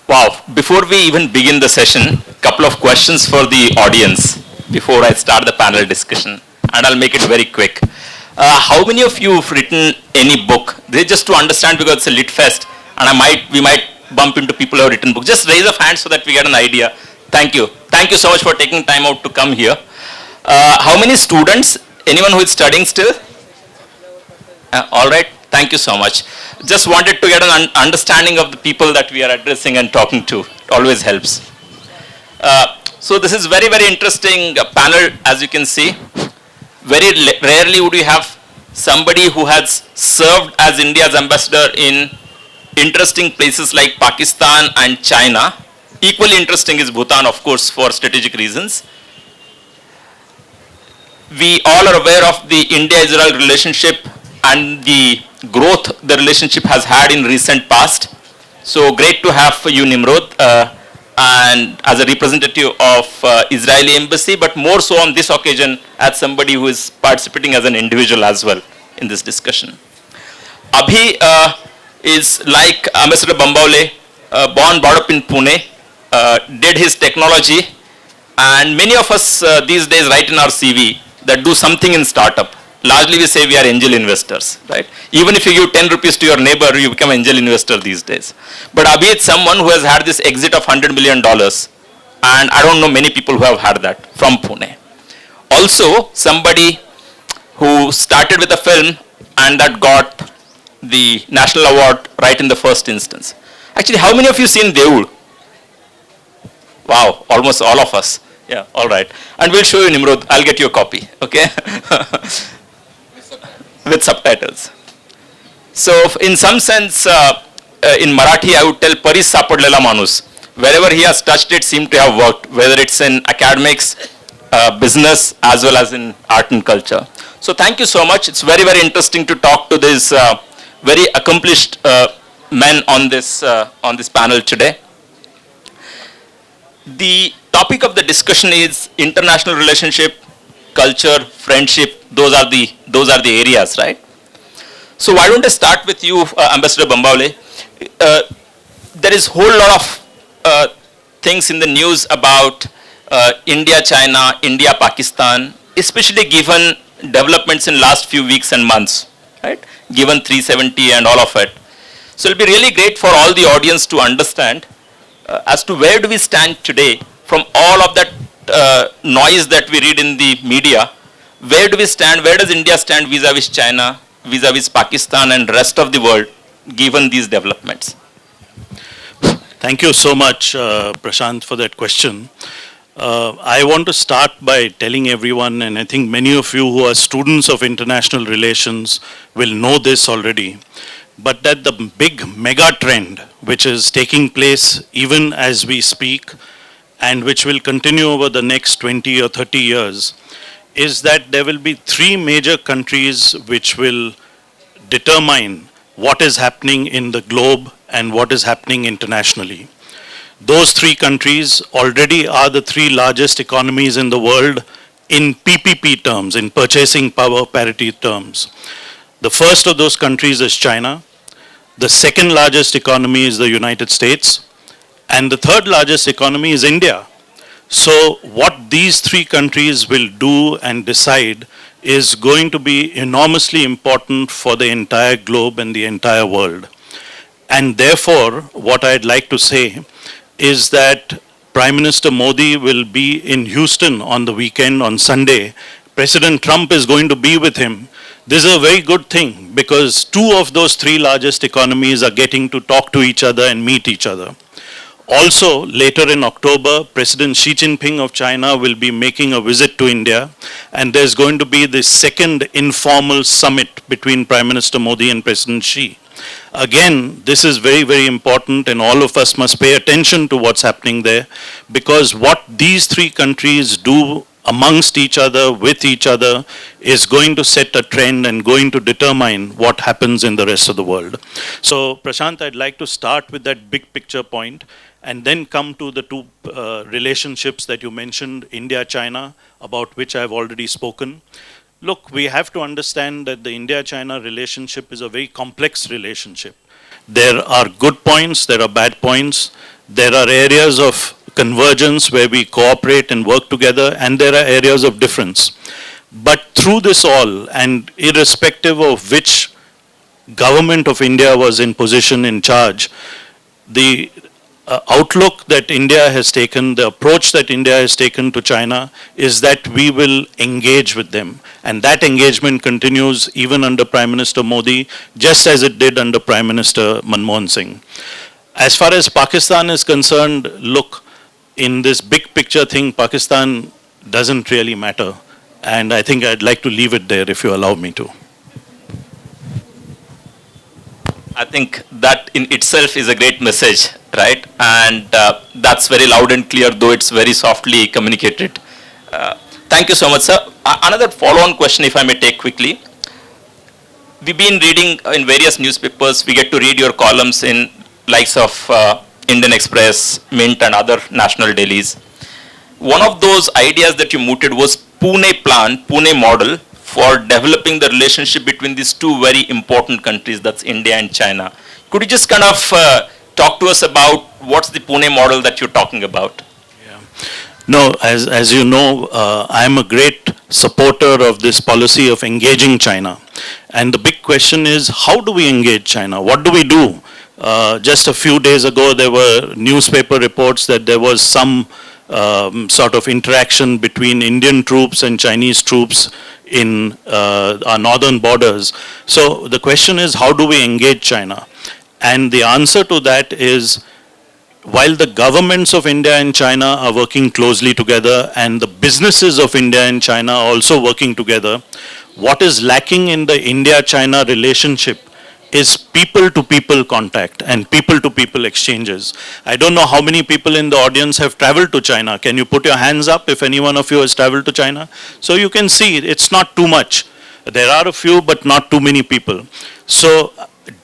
Wow, before we even begin the session, couple of questions for the audience before I start the panel discussion, and I'll make it very quick. How many of you have written any book? This is just to understand because it's a lit fest, and we might bump into people who have written books. Just raise a hand so that we get an idea. Thank you. Thank you so much for taking time out to come here. How many students? Anyone who is studying still? All right. Thank you so much. Just wanted to get an understanding of the people that we are addressing and talking to. It always helps. So this is very, very interesting panel, as you can see. Very rarely would you have somebody who has served as India's ambassador in interesting places like Pakistan and China. Equally interesting is Bhutan, of course, for strategic reasons. We all are aware of the India-Israel relationship and the growth the relationship has had in recent past. So great to have you, Nimrod, and as a representative of Israeli embassy, but more so on this occasion as somebody who is participating as an individual as well in this discussion. Abhi is like Ambassador Bambawale, born, brought up in Pune, did his technology, and many of us these days write in our CV that do something in startup. Largely we say we are angel investors, right? Even if you give 10 rupees to your neighbor, you become angel investor these days. But Abhi is someone who has had this exit of $100 million, and I don't know many people who have had that from Pune. Also, somebody who started with a film and that got the national award right in the first instance. Actually, how many of you seen Deul? Wow, almost all of us. Yeah, all right. And we'll show you Nimrod. I'll get you a copy, okay? With subtitles. So in some sense, in Marathi, I would tell Paris sapadlela manus. Wherever he has touched it, seemed to have worked, whether it's in academics, business, as well as in art and culture. So thank you so much. It's very, very interesting to talk to these very accomplished men on this panel today. The topic of the discussion is international relationship, culture, friendship. Those are the areas, right? So why don't I start with you, Ambassador Bambawale? There is a whole lot of things in the news about India, China, India, Pakistan, especially given developments in last few weeks and months, right? Given 370 and all of it. So it'll be really great for all the audience to understand as to where do we stand today from all of that noise that we read in the media. Where do we stand? Where does India stand vis-a-vis China, vis-a-vis Pakistan and rest of the world, given these developments? Thank you so much, Prashant, for that question. I want to start by telling everyone, and I think many of you who are students of international relations will know this already, but that the big mega trend which is taking place even as we speak and which will continue over the next 20 or 30 years is that there will be three major countries which will determine what is happening in the globe and what is happening internationally. Those three countries already are the three largest economies in the world in PPP terms, in purchasing power parity terms. The first of those countries is China. The second largest economy is the United States. And the third largest economy is India. So what these three countries will do and decide is going to be enormously important for the entire globe and the entire world. And therefore, what I'd like to say is that Prime Minister Modi will be in Houston on the weekend, on Sunday. President Trump is going to be with him. This is a very good thing because two of those three largest economies are getting to talk to each other and meet each other. Also, later in October, President Xi Jinping of China will be making a visit to India, and there's going to be the second informal summit between Prime Minister Modi and President Xi. Again, this is very, very important, and all of us must pay attention to what's happening there, because what these three countries do amongst each other, with each other, is going to set a trend and going to determine what happens in the rest of the world. So, Prashant, I'd like to start with that big picture point and then come to the two relationships that you mentioned, India-China, about which I've already spoken. Look, we have to understand that the India-China relationship is a very complex relationship. There are good points, there are bad points, there are areas of convergence where we cooperate and work together, and there are areas of difference. But through this all, and irrespective of which government of India was in position in charge, the outlook that India has taken, the approach that India has taken to China is that we will engage with them. And that engagement continues even under Prime Minister Modi, just as it did under Prime Minister Manmohan Singh. As far as Pakistan is concerned, look, in this big picture thing, Pakistan doesn't really matter. And I think I'd like to leave it there if you allow me to. I think that in itself is a great message, right? And that's very loud and clear, though it's very softly communicated. Thank you so much, sir. Another follow-on question, if I may take quickly. We've been reading in various newspapers. We get to read your columns in likes of Indian Express, Mint, and other national dailies. One of those ideas that you mooted was Pune plan, Pune model, for developing the relationship between these two very important countries, that's India and China. Could you just kind of talk to us about what's the Pune model that you're talking about? Yeah. No, as you know, I'm a great supporter of this policy of engaging China. And the big question is, how do we engage China? What do we do? Just a few days ago, there were newspaper reports that there was some sort of interaction between Indian troops and Chinese troops in our northern borders. So the question is, how do we engage China? And the answer to that is, while the governments of India and China are working closely together and the businesses of India and China are also working together, what is lacking in the India-China relationship is people-to-people contact and people-to-people exchanges. I don't know how many people in the audience have traveled to China. Can you put your hands up if any one of you has traveled to China? So you can see it's not too much. There are a few, but not too many people. So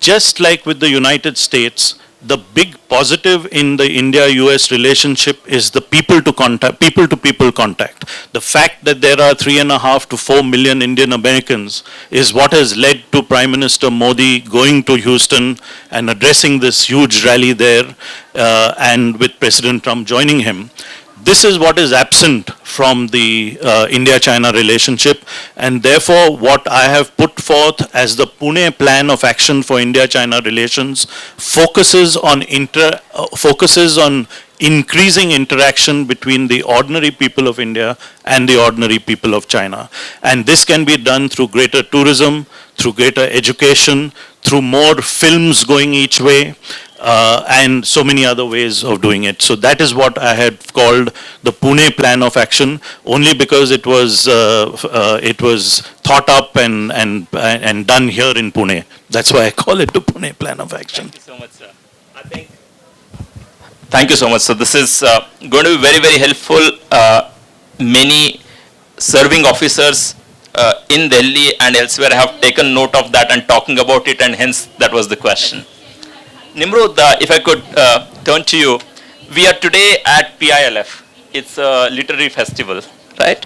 just like with the United States, the big positive in the India-US relationship is the people-to-people contact. The fact that there are 3.5 to 4 million Indian Americans is what has led to Prime Minister Modi going to Houston and addressing this huge rally there, and with President Trump joining him. This is what is absent from the India-China relationship, and therefore what I have put forth as the Pune Plan of Action for India-China relations focuses on increasing interaction between the ordinary people of India and the ordinary people of China. And this can be done through greater tourism, through greater education, through more films going each way, and so many other ways of doing it. So that is what I had called the Pune Plan of Action, only because it was thought up and done here in Pune. That's why I call it the Pune Plan of Action. Thank you so much, sir. Thank you so much. So this is going to be very, very helpful. Many serving officers in Delhi and elsewhere have taken note of that and talking about it, and hence that was the question. Nimrod, if I could turn to you. We are today at PILF. It's a literary festival, right?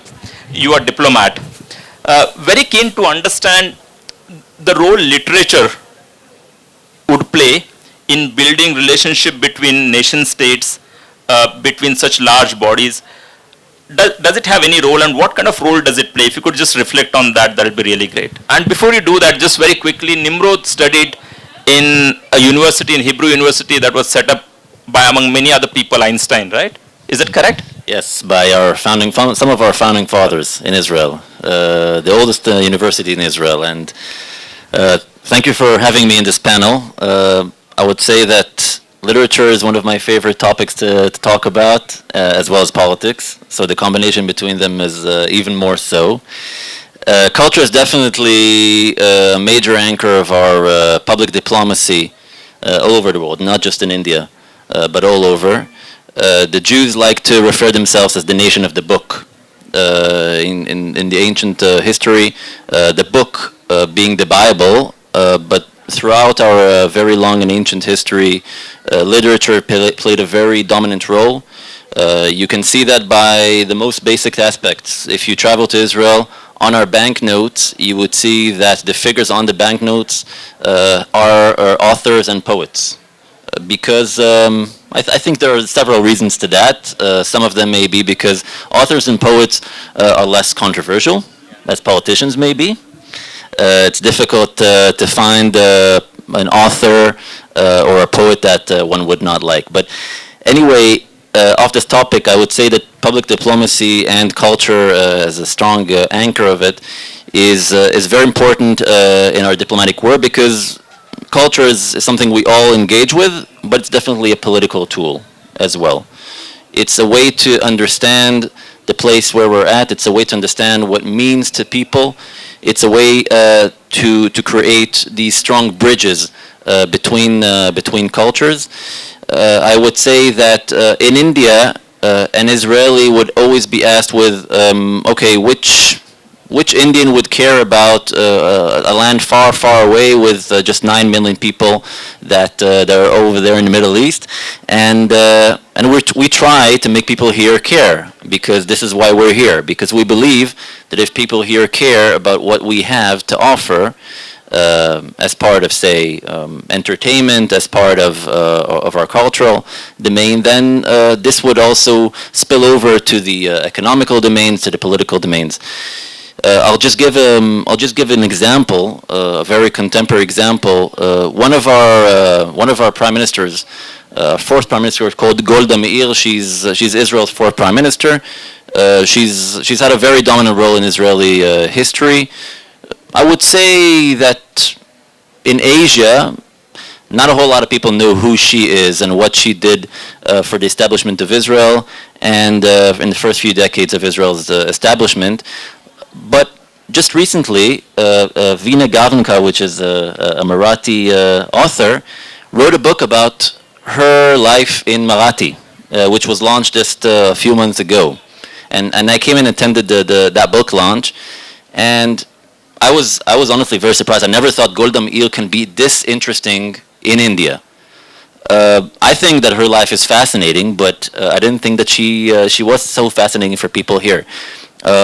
You are a diplomat. Very keen to understand the role literature would play in building relationship between nation states, between such large bodies. Does it have any role, and what kind of role does it play? If you could just reflect on that, that would be really great. And before you do that, just very quickly, Nimrod studied in a university, in Hebrew University, that was set up by, among many other people, Einstein, right? Is that correct? Yes, by our some of our founding fathers in Israel, the oldest university in Israel. And thank you for having me in this panel. I would say that literature is one of my favorite topics to talk about, as well as politics. So the combination between them is even more so. Culture is definitely a major anchor of our public diplomacy all over the world, not just in India, but all over. The Jews like to refer themselves as the nation of the book. In the ancient history, the book being the Bible, but throughout our very long and ancient history, literature played a very dominant role. You can see that by the most basic aspects. If you travel to Israel, on our banknotes, you would see that the figures on the banknotes are authors and poets. Because I think there are several reasons to that. Some of them may be because authors and poets are less controversial, as politicians may be. It's difficult to find an author or a poet that one would not like. But anyway, off this topic, I would say that public diplomacy and culture as a strong anchor of it is very important in our diplomatic work, because culture is something we all engage with, but it's definitely a political tool as well. It's a way to understand the place where we're at. It's a way to understand what it means to people. It's a way to create these strong bridges between cultures. I would say that in India, an Israeli would always be asked with, okay, which Indian would care about a land far, far away with just 9 million people that are over there in the Middle East? And we try to make people here care, because this is why we're here, because we believe that if people here care about what we have to offer, as part of, say, entertainment, as part of our cultural domain, then this would also spill over to the economical domains, to the political domains. I'll just give an example, a very contemporary example. One of our prime ministers, fourth prime minister, called Golda Meir. She's Israel's fourth prime minister. She's had a very dominant role in Israeli history. I would say that in Asia, not a whole lot of people know who she is and what she did for the establishment of Israel and in the first few decades of Israel's establishment. But just recently, Veena Gavankar, which is a Marathi author, wrote a book about her life in Marathi, which was launched just a few months ago. And I came and attended that book launch, and I was honestly very surprised. I never thought Golda Meir can be this interesting in India. I think that her life is fascinating, but I didn't think that she was so fascinating for people here.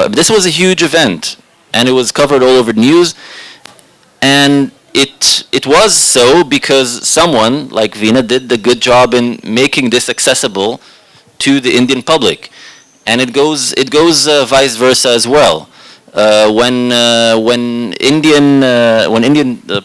This was a huge event, and it was covered all over the news, and it was so because someone like Veena did the good job in making this accessible to the Indian public, and it goes vice versa as well. When Indian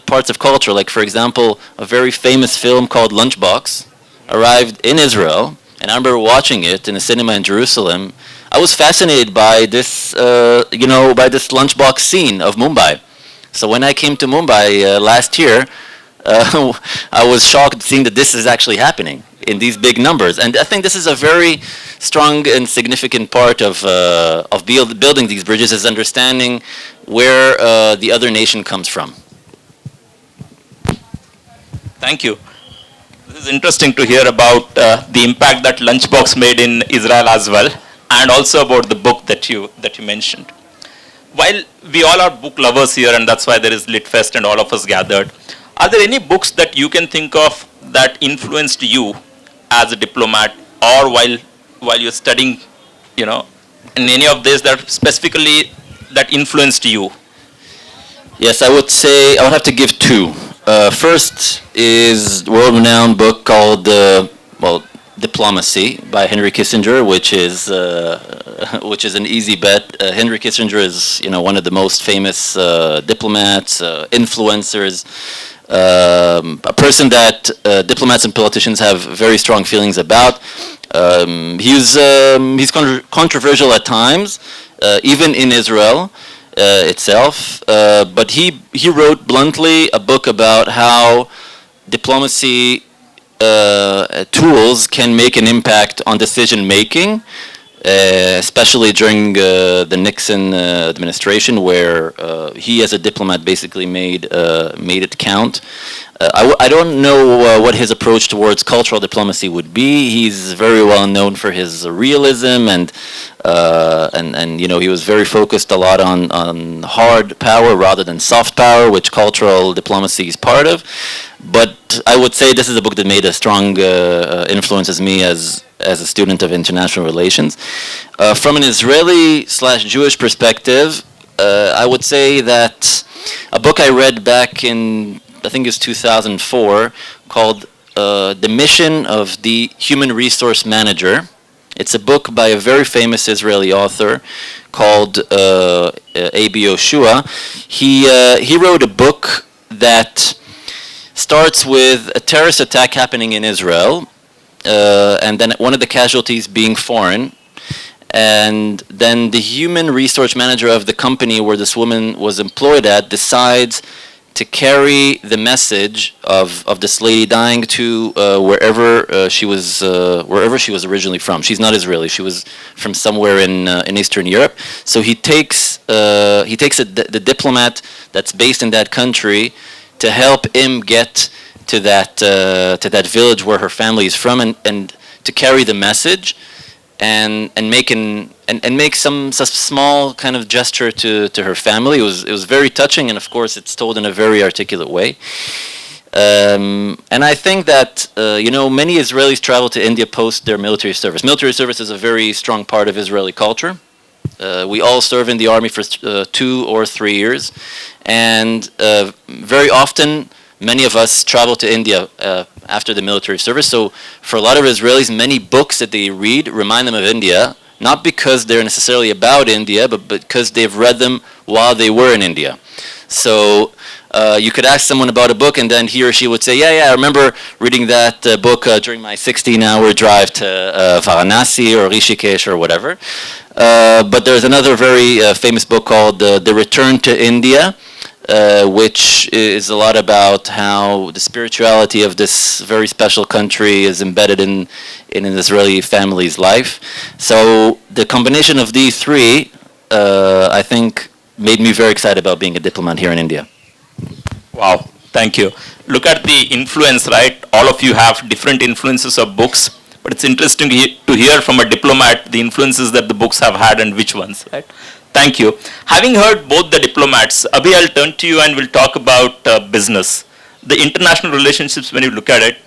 parts of culture, like for example, a very famous film called Lunchbox, arrived in Israel, and I remember watching it in a cinema in Jerusalem. I was fascinated by this, by this Lunchbox scene of Mumbai. So when I came to Mumbai last year, I was shocked seeing that this is actually happening in these big numbers. And I think this is a very strong and significant part of building these bridges, is understanding where the other nation comes from. Thank you. This is interesting to hear about the impact that Lunchbox made in Israel as well, and also about the book that you mentioned. While we all are book lovers here, and that's why there is LitFest and all of us gathered, are there any books that you can think of that influenced you as a diplomat, or while you're studying, in any of this that specifically that influenced you? Yes, I would say I would have to give two. First is a world-renowned book called Diplomacy by Henry Kissinger, which is an easy bet. Henry Kissinger is one of the most famous diplomats, influencers, a person that diplomats and politicians have very strong feelings about. He's controversial at times, even in Israel itself. But he wrote bluntly a book about how diplomacy tools can make an impact on decision making, especially during the Nixon administration, where he, as a diplomat, basically made it count. I don't know what his approach towards cultural diplomacy would be. He's very well known for his realism, and he was very focused a lot on hard power rather than soft power, which cultural diplomacy is part of. But I would say this is a book that made a strong influence as me as as a student of international relations. From an Israeli/Jewish perspective, I would say that a book I read back in, I think it's 2004, called The Mission of the Human Resource Manager. It's a book by a very famous Israeli author called A.B. Yoshua. He wrote a book that starts with a terrorist attack happening in Israel, and then one of the casualties being foreign, and then the human resource manager of the company where this woman was employed at decides to carry the message of this lady dying to wherever she was originally from. She's not Israeli. She was from somewhere in Eastern Europe. So he takes the diplomat that's based in that country to help him get to that village where her family is from, and to carry the message, and make some small kind of gesture to her family. It was very touching, and of course it's told in a very articulate way. And I think that many Israelis travel to India post their military service. Military service is a very strong part of Israeli culture. We all serve in the army for 2 or 3 years, and very often many of us travel to India after the military service. So for a lot of Israelis, many books that they read remind them of India, not because they're necessarily about India, but because they've read them while they were in India. So you could ask someone about a book, and then he or she would say, yeah, I remember reading that book during my 16-hour drive to Varanasi or Rishikesh or whatever. But there's another very famous book called The Return to India, which is a lot about how the spirituality of this very special country is embedded in an Israeli family's life. So the combination of these three, I think, made me very excited about being a diplomat here in India. Wow, thank you. Look at the influence, right? All of you have different influences of books, but it's interesting to hear from a diplomat the influences that the books have had and which ones, right? Thank you. Having heard both the diplomats, Abhi, I'll turn to you and we'll talk about business. The international relationships, when you look at it,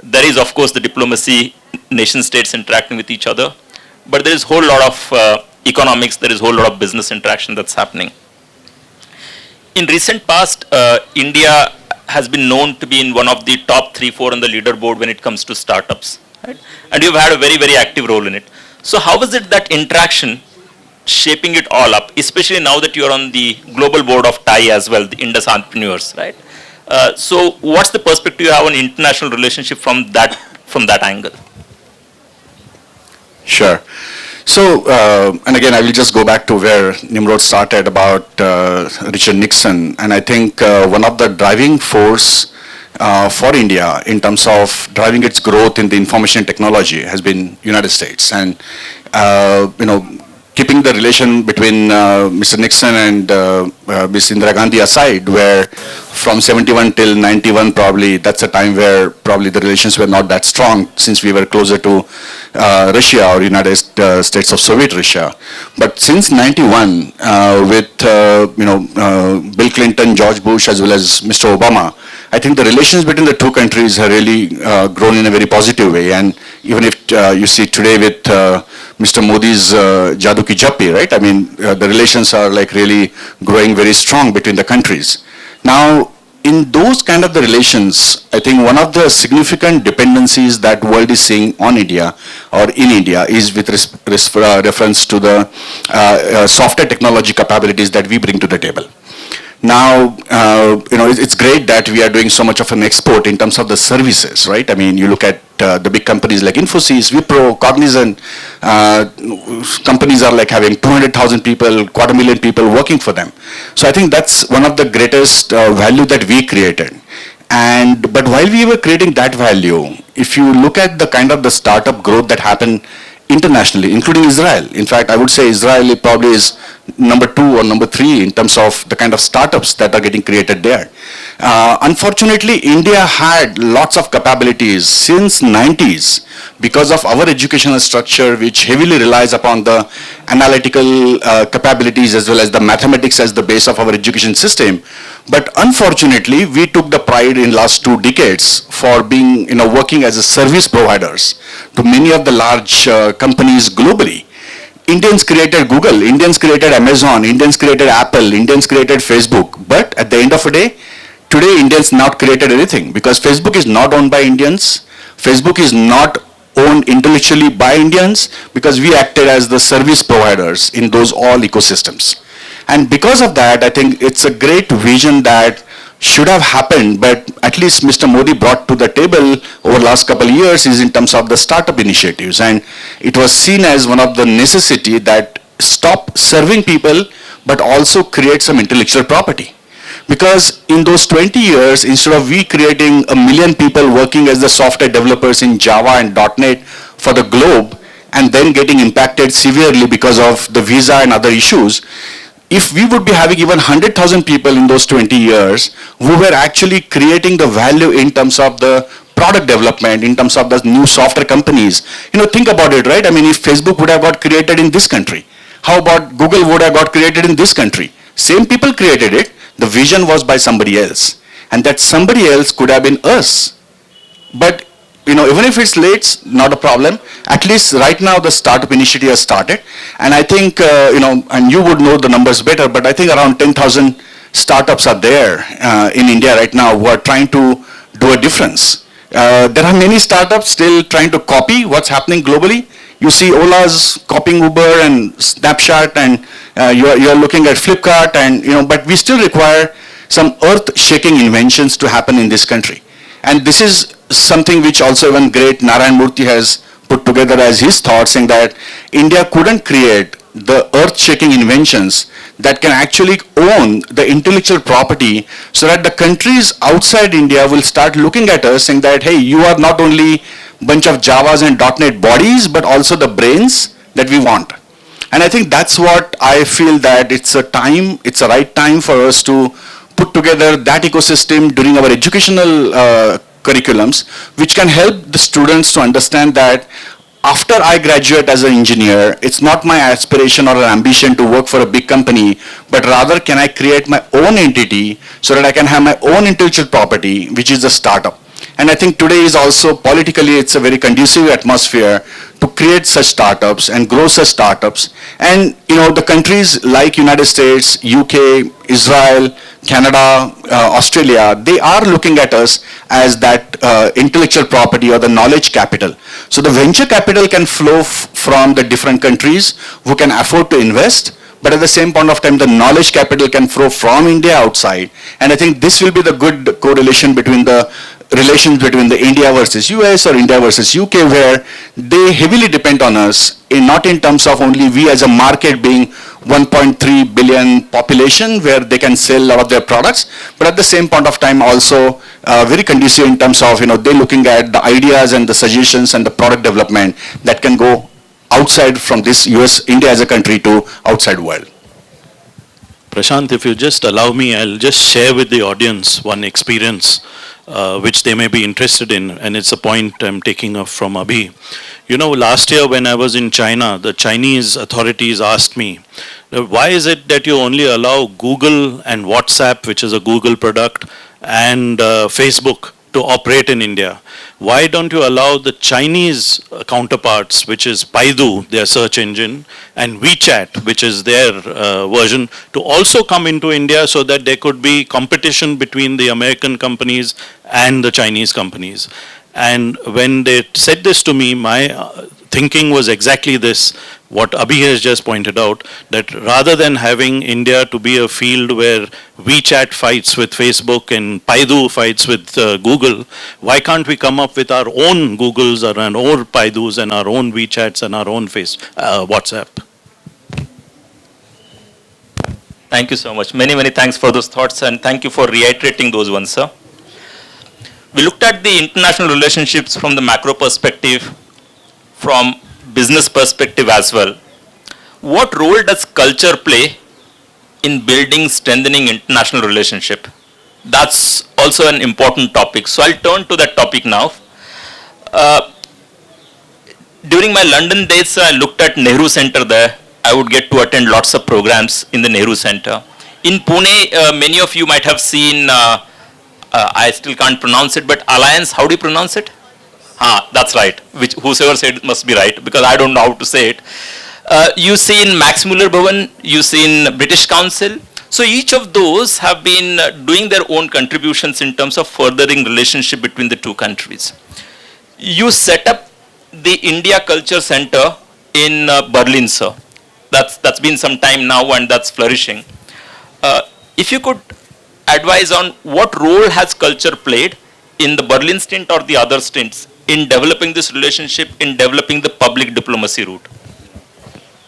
there is, of course, the diplomacy, nation states interacting with each other, but there is a whole lot of economics, there is a whole lot of business interaction that's happening. In recent past, India has been known to be in one of the top 3-4 on the leaderboard when it comes to startups, right? And you've had a very, very active role in it. So how is it that interaction shaping it all up, especially now that you're on the global board of TIE as well, the Indus Entrepreneurs, right? So what's the perspective you have on international relationship from that angle? Sure. So, and again, I will just go back to where Nimrod started about Richard Nixon. And I think one of the driving force for India in terms of driving its growth in the information technology has been United States. And, keeping the relation between Mr. Nixon and Ms. Indira Gandhi aside, where from 71 till 91 probably, that's a time where probably the relations were not that strong since we were closer to Russia or United States of Soviet Russia. But since 91, with Bill Clinton, George Bush, as well as Mr. Obama, I think the relations between the two countries have really grown in a very positive way. And even if you see today with Mr. Modi's Jadoo Ki Jappi, right? I mean, the relations are like really growing very strong between the countries. Now, in those kind of the relations, I think one of the significant dependencies that world is seeing on India or in India is with reference to the software technology capabilities that we bring to the table. Now, it's great that we are doing so much of an export in terms of the services, right? I mean, you look at the big companies like Infosys, Wipro, Cognizant, companies are like having 200,000 people, 250,000 people working for them. So I think that's one of the greatest value that we created. But while we were creating that value, if you look at the kind of the startup growth that happened internationally, including Israel. In fact, I would say Israel probably is number 2 or number 3 in terms of the kind of startups that are getting created there. Unfortunately, India had lots of capabilities since 90s because of our educational structure, which heavily relies upon the analytical capabilities as well as the mathematics as the base of our education system. But unfortunately, we took the pride in last 2 decades for being, working as a service providers to many of the large companies globally. Indians created Google, Indians created Amazon, Indians created Apple, Indians created Facebook. But at the end of the day, today Indians not created anything because Facebook is not owned by Indians. Facebook is not owned intellectually by Indians because we acted as the service providers in those all ecosystems. And because of that, I think it's a great vision that should have happened, but at least Mr. Modi brought to the table over the last couple of years is in terms of the startup initiatives. And it was seen as one of the necessity that stop serving people, but also create some intellectual property. Because in those 20 years, instead of we creating 1 million people working as the software developers in Java and .NET for the globe, and then getting impacted severely because of the visa and other issues, if we would be having even 100,000 people in those 20 years who were actually creating the value in terms of the product development, in terms of the new software companies, think about it, right? I mean, if Facebook would have got created in this country, how about Google would have got created in this country? Same people created it, the vision was by somebody else. And that somebody else could have been us. But even if it's late, not a problem. At least right now the startup initiative has started. And I think, and you would know the numbers better, but I think around 10,000 startups are there in India right now who are trying to do a difference. There are many startups still trying to copy what's happening globally. You see Ola's copying Uber and Snapchat, and you're looking at Flipkart, and but we still require some earth-shaking inventions to happen in this country. And this is something which also even great Narayan Murthy has put together as his thought, saying that India couldn't create the earth-shaking inventions that can actually own the intellectual property so that the countries outside India will start looking at us saying that, hey, you are not only bunch of Javas and .NET bodies, but also the brains that we want. And I think that's what I feel that it's a right time for us to put together that ecosystem during our educational curriculums, which can help the students to understand that after I graduate as an engineer, it's not my aspiration or an ambition to work for a big company, but rather can I create my own entity so that I can have my own intellectual property, which is a startup. And I think today is also politically, it's a very conducive atmosphere to create such startups and grow such startups. And the countries like United States, UK, Israel, Canada, Australia, they are looking at us as that intellectual property or the knowledge capital. So the venture capital can flow from the different countries who can afford to invest, but at the same point of time, the knowledge capital can flow from India outside. And I think this will be the good correlation between the relations between the India versus US or India versus UK, where they heavily depend on us, not in terms of only we as a market being 1.3 billion population where they can sell a lot of their products, but at the same point of time also very conducive in terms of, they're looking at the ideas and the suggestions and the product development that can go outside from this India as a country to outside world. Prashant, if you just allow me, I'll just share with the audience one experience which they may be interested in, and it's a point I'm taking up from Abhi. Last year when I was in China, the Chinese authorities asked me, why is it that you only allow Google and WhatsApp, which is a Google product, and Facebook to operate in India? Why don't you allow the Chinese counterparts, which is Baidu, their search engine, and WeChat, which is their version, to also come into India so that there could be competition between the American companies and the Chinese companies? And when they said this to me, my thinking was exactly this, what Abhi has just pointed out, that rather than having India to be a field where WeChat fights with Facebook and Baidu fights with Google, why can't we come up with our own Googles or our own Baidus and our own WeChats and our own WhatsApp? Thank you so much. Many, many thanks for those thoughts, and thank you for reiterating those ones, sir. We looked at the international relationships from the macro perspective, from business perspective as well. What role does culture play in building, strengthening international relationship? That's also an important topic. So I'll turn to that topic now. Uh, During my London days, I looked at Nehru Center there. I would get to attend lots of programs in the Nehru Center. In Pune, many of you might have seen, I still can't pronounce it, but Alliance, how do you pronounce it? That's right. Which whosoever said it must be right, because I don't know how to say it. You see in Max Muller Bhavan, you see in British Council. So each of those have been doing their own contributions in terms of furthering relationship between the two countries. You set up the India Culture Center in Berlin, sir. That's been some time now and that's flourishing. If you could advise on what role has culture played in the Berlin stint or the other stints in developing this relationship, in developing the public diplomacy route?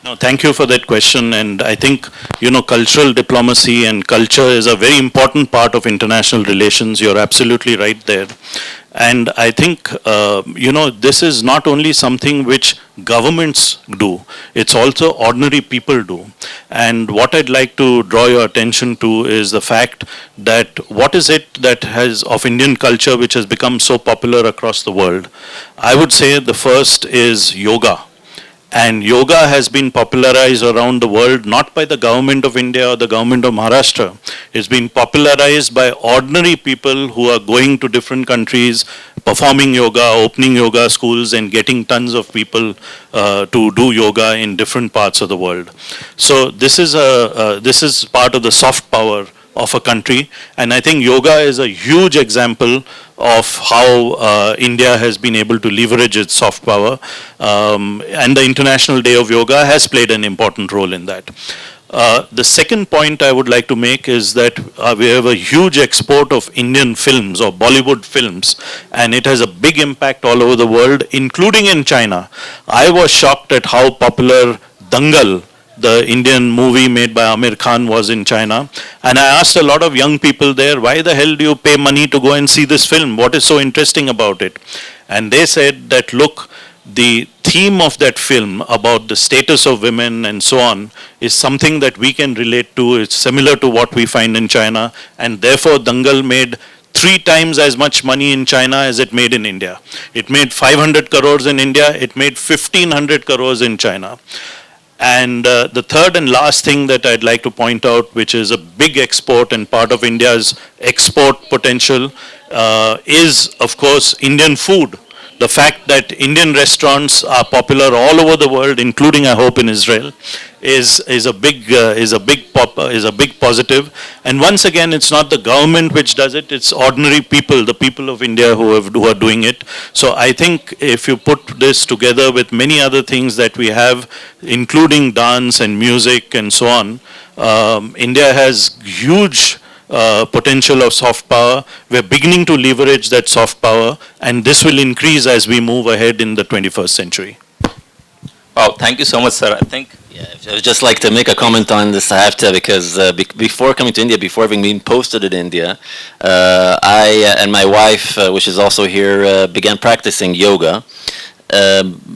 No, thank you for that question. And I think, cultural diplomacy and culture is a very important part of international relations. You're absolutely right there. And I think, this is not only something which governments do, it's also ordinary people do. And what I'd like to draw your attention to is the fact that what is it that has of Indian culture which has become so popular across the world? I would say the first is yoga. And yoga has been popularized around the world, not by the government of India or the government of Maharashtra. It's been popularized by ordinary people who are going to different countries, performing yoga, opening yoga schools, and getting tons of people to do yoga in different parts of the world. So this is part of the soft power of a country, and I think yoga is a huge example of how India has been able to leverage its soft power, and the International Day of Yoga has played an important role in that. The second point I would like to make is that we have a huge export of Indian films or Bollywood films, and it has a big impact all over the world, including in China. I was shocked at how popular Dangal, the Indian movie made by Amir Khan, was in China. And I asked a lot of young people there, why the hell do you pay money to go and see this film? What is so interesting about it? And they said that, look, the theme of that film about the status of women and so on is something that we can relate to. It's similar to what we find in China. And therefore, Dangal made 3 times as much money in China as it made in India. It made 500 crores in India. It made 1,500 crores in China. And the third and last thing that I'd like to point out, which is a big export and part of India's export potential, is, of course, Indian food. The fact that Indian restaurants are popular all over the world, including, I hope, in Israel, is a big positive. And once again, it's not the government which does it; it's ordinary people, the people of India who are doing it. So I think if you put this together with many other things that we have, including dance and music and so on, India has huge potential of soft power. We're beginning to leverage that soft power, and this will increase as we move ahead in the 21st century. Wow, thank you so much, sir. I think. Yeah, I would just like to make a comment on this. I have to, because before coming to India, before having been posted in India, I and my wife, which is also here, began practicing yoga.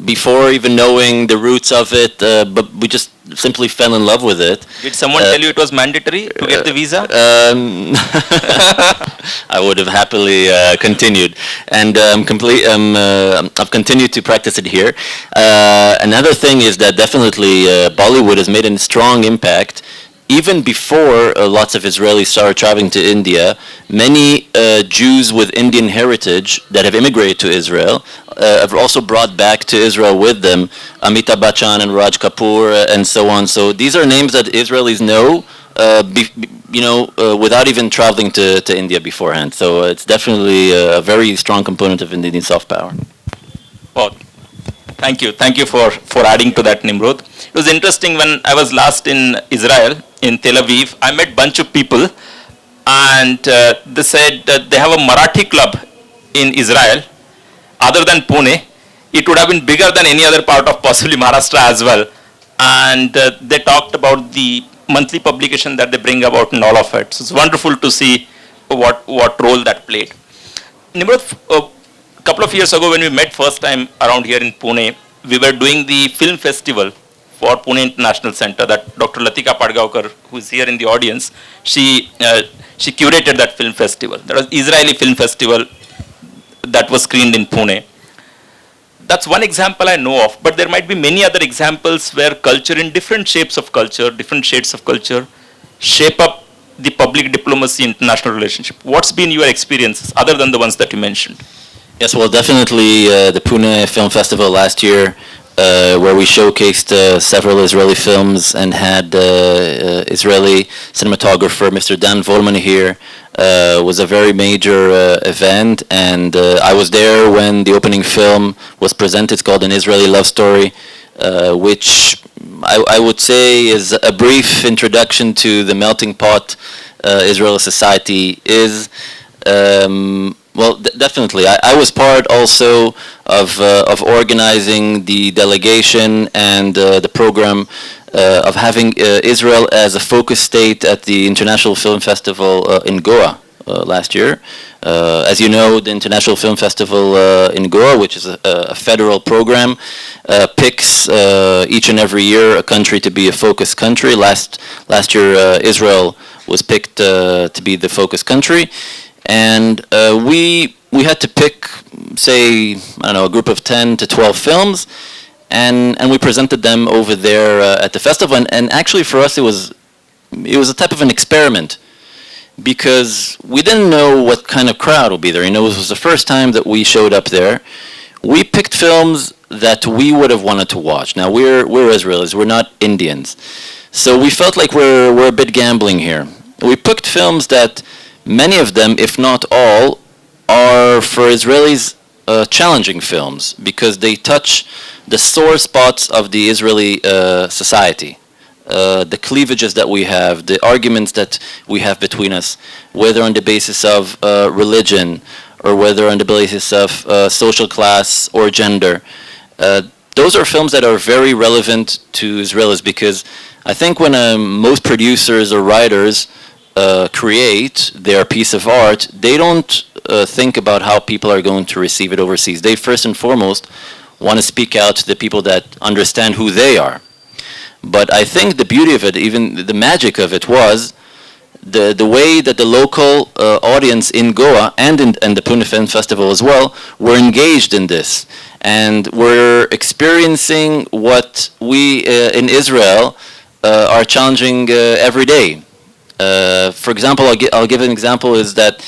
Before even knowing the roots of it, but we just simply fell in love with it. Did someone tell you it was mandatory to get the visa? I would have happily continued, and I've continued to practice it here. Another thing is that definitely Bollywood has made a strong impact. Even before lots of Israelis started traveling to India, many Jews with Indian heritage that have immigrated to Israel have also brought back to Israel with them Amitabh Bachchan and Raj Kapoor and so on. So these are names that Israelis know, without even traveling to India beforehand. So it's definitely a very strong component of Indian soft power. Well, thank you for adding to that, Nimrod. It was interesting when I was last in Israel, in Tel Aviv. I met a bunch of people, and they said that they have a Marathi club in Israel. Other than Pune, it would have been bigger than any other part of possibly Maharashtra as well. And they talked about the monthly publication that they bring about and all of it. So it's wonderful to see what role that played. Nimrod, a couple of years ago when we met first time around here in Pune, we were doing the film festival for Pune International Center that Dr. Latika Padgaonkar, who is here in the audience, she She curated that film festival. There was Israeli Film Festival that was screened in Pune. That's one example I know of, but there might be many other examples where culture in different shapes of culture, different shades of culture, shape up the public diplomacy international relationship. What's been your experiences other than the ones that you mentioned? Yes, well, definitely the Pune Film Festival last year, where we showcased several Israeli films and had Israeli cinematographer Mr. Dan Volman here, was a very major event, and I was there when the opening film was presented. It's called An Israeli Love Story, which I would say is a brief introduction to the melting pot Israeli society is. Well, definitely. I was part also of organizing the delegation and the program of having Israel as a focus state at the International Film Festival in Goa last year. As you know, the International Film Festival in Goa, which is a federal program, picks each and every year a country to be a focus country. Last year, Israel was picked to be the focus country. And we had to pick, say, I don't know, a group of 10 to 12 films, and we presented them over there at the festival. And actually, for us, it was a type of an experiment, because we didn't know what kind of crowd would be there. You know, it was the first time that we showed up there. We picked films that we would have wanted to watch. Now, we're Israelis, we're not Indians, so we felt like we're a bit gambling here. We picked films that many of them, if not all, are for Israelis challenging films, because they touch the sore spots of the Israeli society. The cleavages that we have, the arguments that we have between us, whether on the basis of religion or whether on the basis of social class or gender. Those are films that are very relevant to Israelis, because I think when most producers or writers create their piece of art, they don't think about how people are going to receive it overseas. They first and foremost want to speak out to the people that understand who they are. But I think the beauty of it, even the magic of it, was the way that the local audience in Goa and the Pune Film Festival as well were engaged in this, and were experiencing what we in Israel are challenging every day. For example, I'll give an example, is that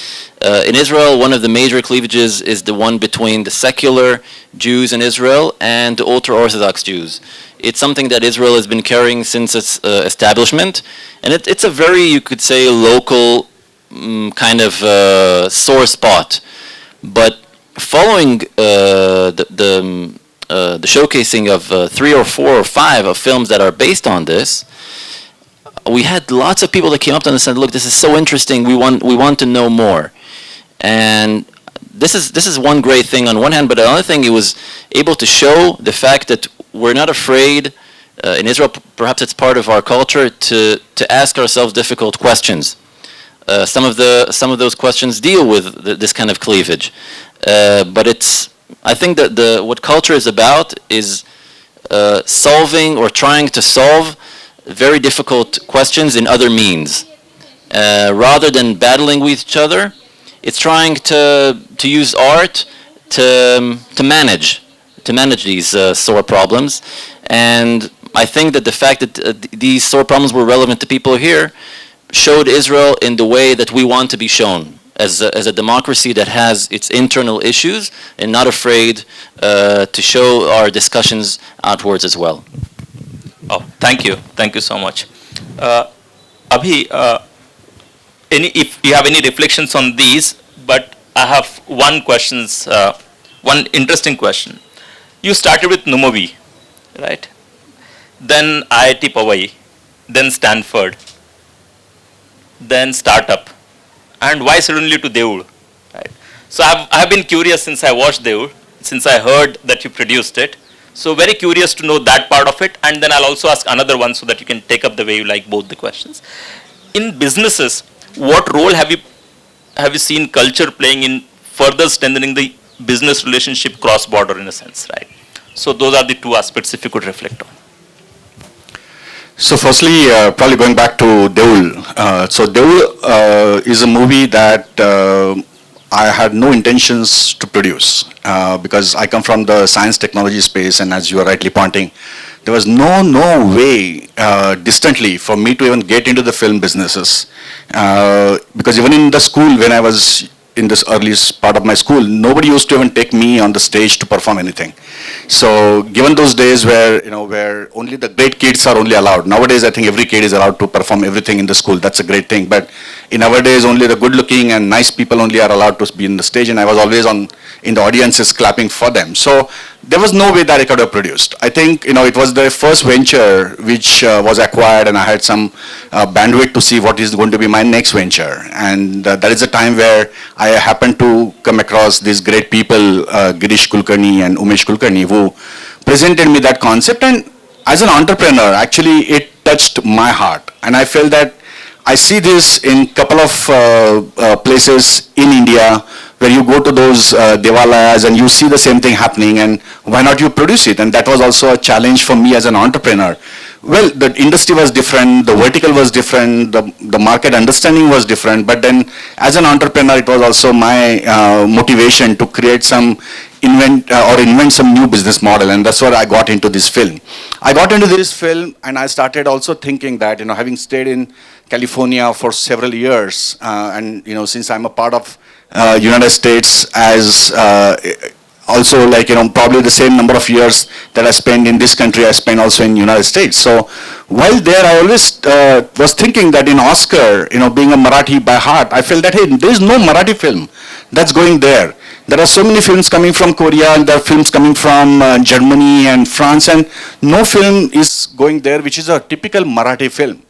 in Israel, one of the major cleavages is the one between the secular Jews in Israel and the ultra-Orthodox Jews. It's something that Israel has been carrying since its establishment, and it's a very, you could say, local kind of sore spot. But following the showcasing of 3 or 4 or 5 of films that are based on this, we had lots of people that came up to us and said, "Look, this is so interesting. We want to know more." And this is one great thing on one hand, but another thing, it was able to show the fact that we're not afraid in Israel. Perhaps it's part of our culture to ask ourselves difficult questions. Some of those questions deal with this kind of cleavage, but I think that what culture is about is solving or trying to solve very difficult questions in other means. Rather than battling with each other, it's trying to use art to manage these sore problems. And I think that the fact that these sore problems were relevant to people here showed Israel in the way that we want to be shown, as a democracy that has its internal issues and not afraid to show our discussions outwards as well. Oh, thank you so much. Abhi, if you have any reflections on these, but I have one interesting question. You started with Numovi, right? Then IIT Powai, then Stanford, then startup, and why suddenly to Deul? Right? So I have been curious since I watched Deul, since I heard that you produced it. So very curious to know that part of it, and then I'll also ask another one so that you can take up the way you like both the questions. In businesses, what role have you seen culture playing in further strengthening the business relationship cross-border in a sense, right? So those are the two aspects if you could reflect on. So firstly, probably going back to Deul, So Devul is a movie that I had no intentions to produce because I come from the science technology space, and as you are rightly pointing, there was no way distantly for me to even get into the film businesses because even in the school when I was in this earliest part of my school, nobody used to even take me on the stage to perform anything. So given those days where where only the great kids are only allowed. Nowadays I think every kid is allowed to perform everything in the school. That's a great thing. But in our days only the good looking and nice people only are allowed to be in the stage, and I was always in the audiences clapping for them. So there was no way that I could have produced. I think it was the first venture which was acquired, and I had some bandwidth to see what is going to be my next venture. And that is a time where I happened to come across these great people, Girish Kulkarni and Umesh Kulkarni, who presented me that concept. And as an entrepreneur, actually it touched my heart. And I felt that I see this in couple of places in India where you go to those devalayas and you see the same thing happening, and why not you produce it? And that was also a challenge for me as an entrepreneur. Well, the industry was different, the vertical was different, the market understanding was different, but then as an entrepreneur, it was also my motivation to create some invent some new business model, and that's where I got into this film. I got into this film and I started also thinking that, having stayed in California for several years, and since I'm a part of United States as also probably the same number of years that I spent in this country, I spent also in United States. So while there, I always was thinking that in Oscar, being a Marathi by heart, I felt that, hey, there is no Marathi film that's going there. There are so many films coming from Korea, and there are films coming from Germany and France, and no film is going there which is a typical Marathi film.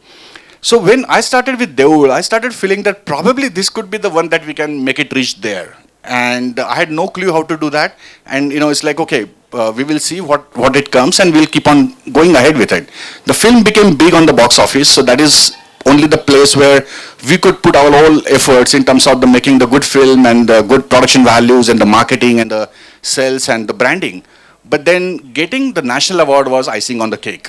So when I started with Devul, I started feeling that probably this could be the one that we can make it reach there. And I had no clue how to do that. And it's like, okay, we will see what it comes, and we'll keep on going ahead with it. The film became big on the box office, so that is only the place where we could put our whole efforts in terms of the making the good film and the good production values and the marketing and the sales and the branding. But then getting the national award was icing on the cake.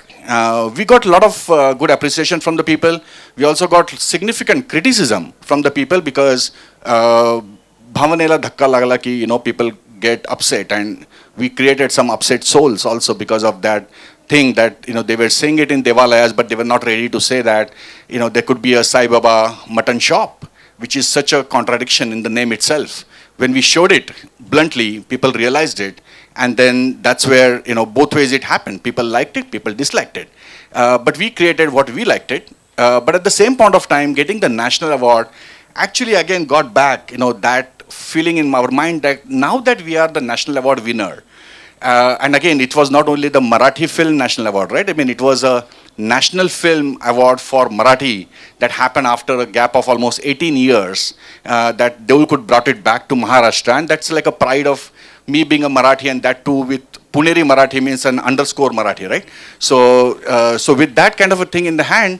We got a lot of good appreciation from the people. We also got significant criticism from the people because bhavanela dhakka lagla ki, people get upset, and we created some upset souls also because of that thing that, they were saying it in Devalayas, but they were not ready to say that, there could be a Sai Baba mutton shop, which is such a contradiction in the name itself. When we showed it bluntly, people realized it. And then that's where, both ways it happened. People liked it, people disliked it. But we created what we liked it. But at the same point of time, getting the national award actually again got back, that feeling in our mind that now that we are the national award winner, and again, it was not only the Marathi Film National Award, right? I mean, it was a National Film Award for Marathi that happened after a gap of almost 18 years, that Devul could brought it back to Maharashtra. And that's like a pride of me being a Marathi, and that too with Puneri Marathi means an underscore Marathi, right? So with that kind of a thing in the hand,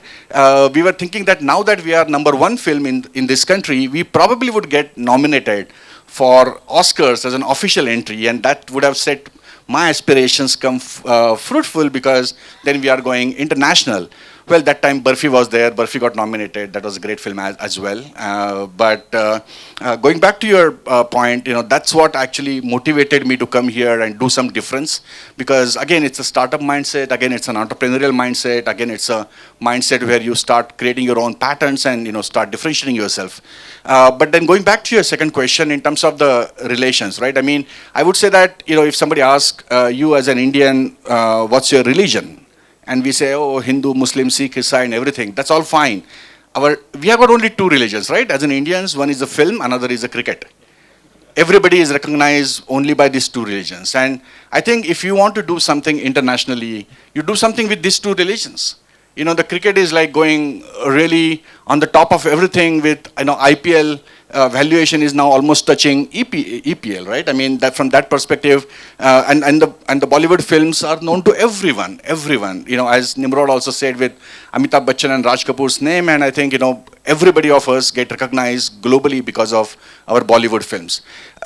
we were thinking that now that we are #1 film in this country, we probably would get nominated for Oscars as an official entry, and that would have set my aspirations come fruitful, because then we are going international. Well, that time Barfi was there. Barfi got nominated. That was a great film as well. But going back to your point, that's what actually motivated me to come here and do some difference. Because again, it's a startup mindset. Again, it's an entrepreneurial mindset. Again, it's a mindset where you start creating your own patterns and start differentiating yourself. But then going back to your second question in terms of the relations, right? I mean, I would say that if somebody asks you as an Indian, what's your religion? And we say, oh, Hindu, Muslim, Sikh, Isai, and everything. That's all fine. We have got only two religions, right? As an Indians, one is the film, another is the cricket. Everybody is recognized only by these two religions. And I think if you want to do something internationally, you do something with these two religions. The cricket is like going really on the top of everything with, IPL valuation is now almost touching EPL, right? I mean, that from that perspective, and the Bollywood films are known to everyone. As Nimrod also said with Amitabh Bachchan and Raj Kapoor's name, and I think, everybody of us get recognized globally because of our Bollywood films.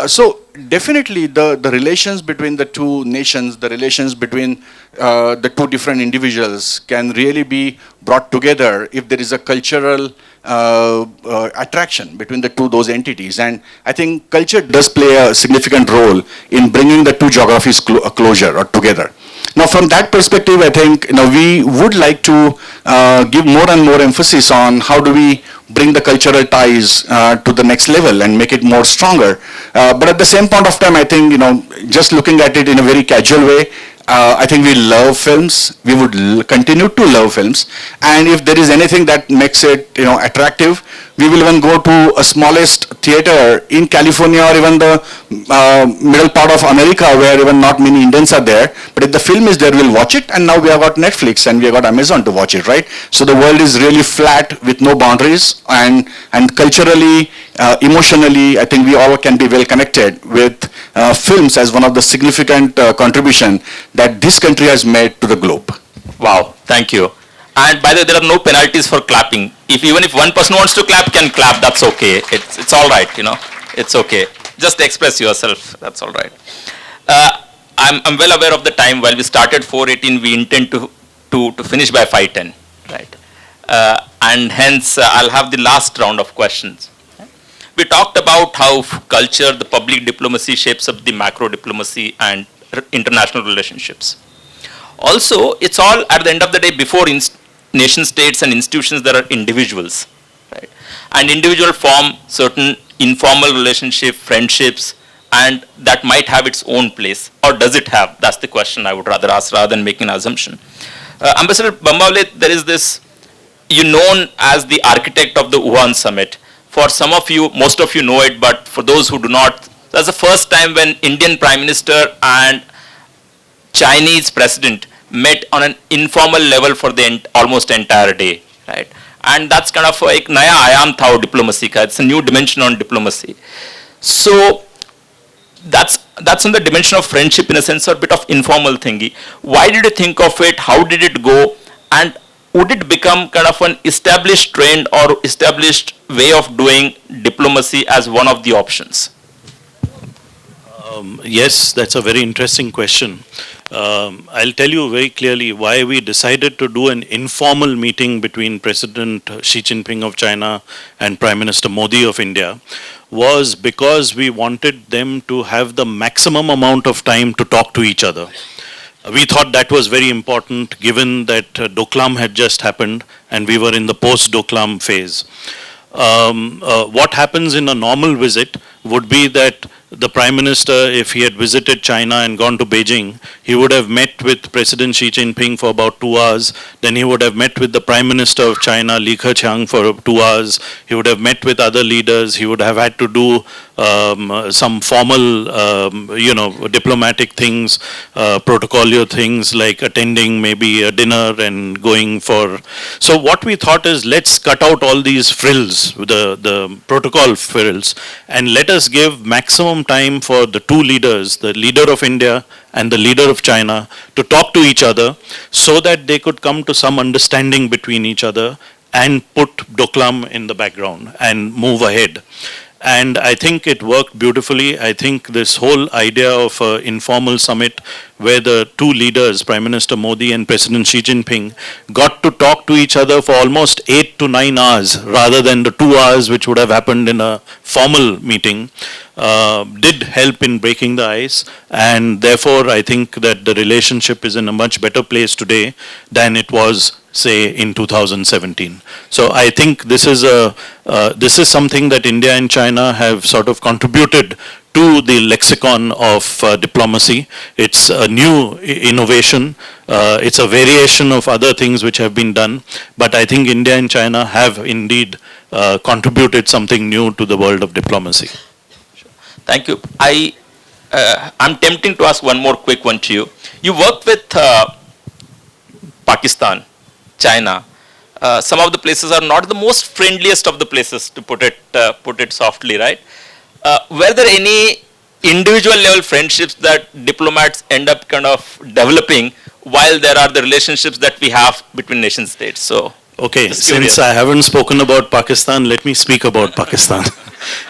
So definitely the relations between the two nations, the relations between the two different individuals can really be brought together if there is a cultural attraction between the those entities. And I think culture does play a significant role in bringing the two geographies closer or together. Now, from that perspective, I think we would like to give more and more emphasis on how do we bring the cultural ties to the next level and make it more stronger. But at the same point of time, I think just looking at it in a very casual way, I think we love films. We would continue to love films, and if there is anything that makes it attractive, we will even go to a smallest theater in California or even the middle part of America where even not many Indians are there. But if the film is there, we'll watch it. And now we have got Netflix and we have got Amazon to watch it, right? So the world is really flat with no boundaries, and culturally, emotionally, I think we all can be well connected with films as one of the significant contribution that this country has made to the globe. Wow, thank you. And by the way, there are no penalties for clapping. Even if one person wants to clap, can clap, that's okay. It's all right, It's okay. Just express yourself, that's all right. I'm well aware of the time. While we started 4:18, we intend to finish by 5:10, right? And hence, I'll have the last round of questions. We talked about how culture, the public diplomacy shapes up the macro diplomacy and international relationships. Also, it's all, at the end of the day, before nation states and institutions, there are individuals, right? And individual form certain informal relationship, friendships, and that might have its own place. Or does it have? That's the question I would rather ask rather than making an assumption. Ambassador Bambawale, there is this, you're known as the architect of the Wuhan summit. For some of you, most of you know it, but for those who do not, that's the first time when Indian Prime Minister and Chinese President met on an informal level for the almost entire day, right? And that's kind of like naya ayam tha diplomacy ka. It's a new dimension on diplomacy. So that's in the dimension of friendship in a sense, or a bit of informal thingy. Why did you think of it? How did it go? And would it become kind of an established trend or established way of doing diplomacy as one of the options? Yes, that's a very interesting question. I'll tell you very clearly why we decided to do an informal meeting between President Xi Jinping of China and Prime Minister Modi of India was because we wanted them to have the maximum amount of time to talk to each other. We thought that was very important given that Doklam had just happened and we were in the post-Doklam phase. What happens in a normal visit would be that the Prime Minister, if he had visited China and gone to Beijing, he would have met with President Xi Jinping for about 2 hours. Then he would have met with the Prime Minister of China, Li Keqiang, for 2 hours. He would have met with other leaders. He would have had to do some formal, diplomatic things, protocolial things like attending maybe a dinner and going for. So what we thought is, let's cut out all these frills, the protocol frills, and let us give maximum time for the two leaders, the leader of India and the leader of China, to talk to each other so that they could come to some understanding between each other and put Doklam in the background and move ahead. And I think it worked beautifully. I think this whole idea of an informal summit where the two leaders, Prime Minister Modi and President Xi Jinping, got to talk to each other for almost 8 to 9 hours rather than the 2 hours which would have happened in a formal meeting, did help in breaking the ice. And therefore, I think that the relationship is in a much better place today than it was, say, in 2017. So I think this is something that India and China have sort of contributed to the lexicon of diplomacy. It's a new innovation. It's a variation of other things which have been done. But I think India and China have indeed contributed something new to the world of diplomacy. Thank you. I'm tempting to ask one more quick one to you. You worked with Pakistan, China. Some of the places are not the most friendliest of the places, to put it softly, right? Were there any individual level friendships that diplomats end up kind of developing while there are the relationships that we have between nation states? So Okay, Just since curious. I haven't spoken about Pakistan, let me speak about Pakistan.